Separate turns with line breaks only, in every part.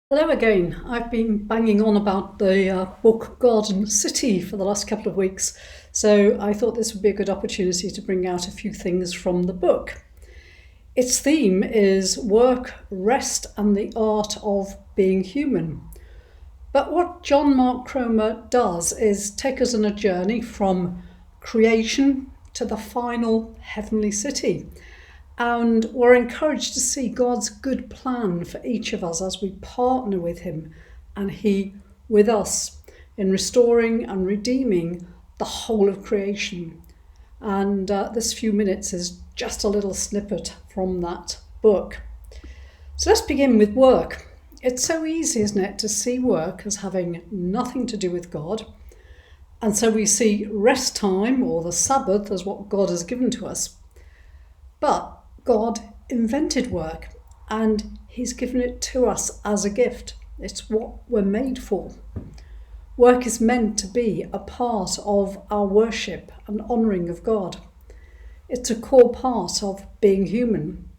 Hello again. I've been banging on about the book Garden City for the last couple of weeks, so I thought this would be a good opportunity to bring out a few things from the book. Its theme is work, rest, and the art of being human. But what John Mark Cromer does is take us on a journey from creation to the final heavenly city. And we're encouraged to see God's good plan for each of us as we partner with Him and He with us in restoring and redeeming the whole of creation. And this few minutes is just a little snippet from that book. So let's begin with work. It's so easy, isn't it, to see work as having nothing to do with God. And so we see rest time or the Sabbath as what God has given to us. But God invented work and He's given it to us as a gift. It's what we're made for. Work is meant to be a part of our worship and honouring of God. It's a core part of being human.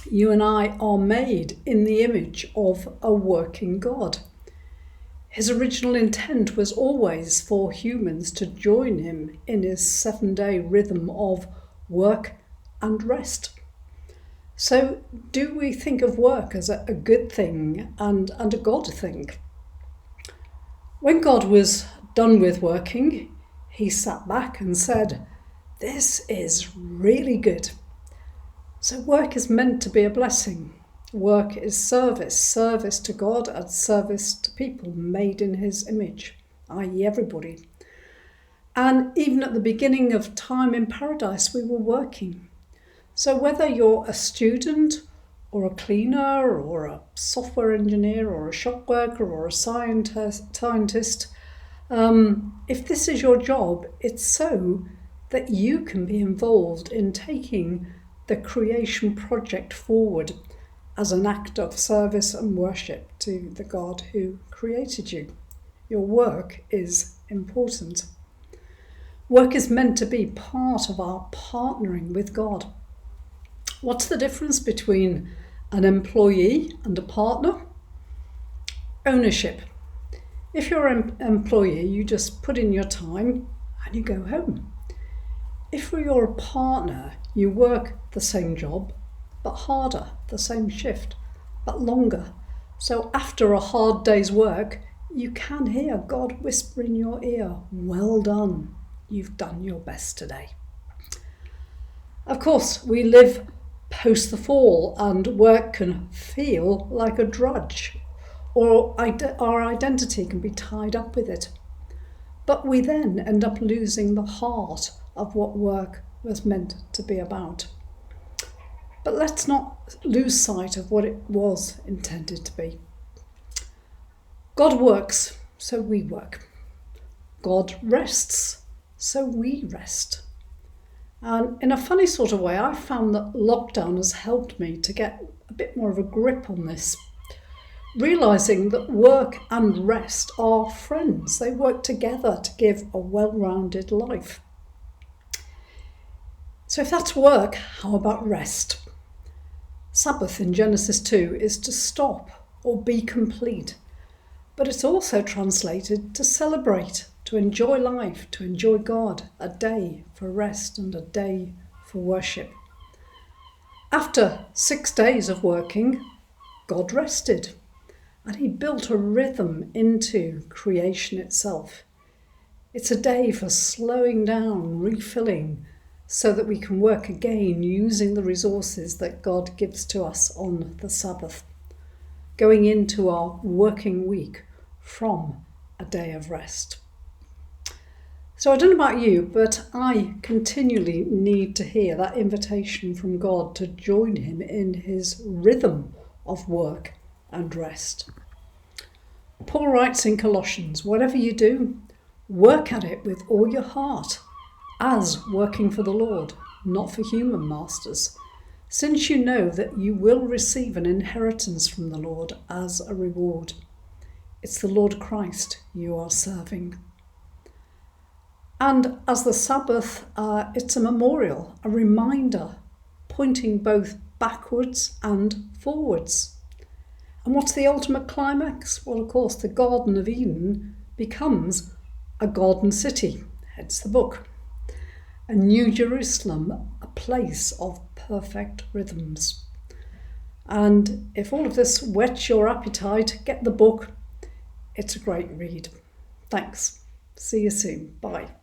You and I are made in the image of a working God. His original intent was always for humans to join Him in His 7-day rhythm of work and rest. So do we think of work as a good thing and a God thing? When God was done with working, He sat back and said, "This is really good." So work is meant to be a blessing. Work is service to God and service to people made in His image, i.e. everybody. And even at the beginning of time in paradise, we were working. So whether you're a student or a cleaner or a software engineer or a shop worker or a scientist, if this is your job, it's so that you can be involved in taking the creation project forward as an act of service and worship to the God who created you. Your work is important. Work is meant to be part of our partnering with God. What's the difference between an employee and a partner? Ownership. If you're an employee, you just put in your time and you go home. If you're a partner, you work the same job, but harder, the same shift, but longer. So after a hard day's work, you can hear God whisper in your ear, "Well done, you've done your best today." Of course, we live post the fall and work can feel like a drudge or our identity can be tied up with it. But we then end up losing the heart of what work was meant to be about. But let's not lose sight of what it was intended to be. God works, so we work. God rests, so we rest. And in a funny sort of way, I found that lockdown has helped me to get a bit more of a grip on this, realising that work and rest are friends. They work together to give a well-rounded life. So if that's work, how about rest? Sabbath in Genesis 2 is to stop or be complete, but it's also translated to celebrate, to enjoy life, to enjoy God, a day for rest and a day for worship. After 6 days of working, God rested, and He built a rhythm into creation itself. It's a day for slowing down, refilling, so that we can work again using the resources that God gives to us on the Sabbath, going into our working week from a day of rest. So I don't know about you, but I continually need to hear that invitation from God to join Him in His rhythm of work and rest. Paul writes in Colossians, "Whatever you do, work at it with all your heart, as working for the Lord, not for human masters, since you know that you will receive an inheritance from the Lord as a reward. It's the Lord Christ you are serving." And as the Sabbath, it's a memorial, a reminder, pointing both backwards and forwards. And what's the ultimate climax? Well, of course, the Garden of Eden becomes a garden city, hence the book. A New Jerusalem, a place of perfect rhythms. And if all of this whets your appetite, get the book. It's a great read. Thanks. See you soon. Bye.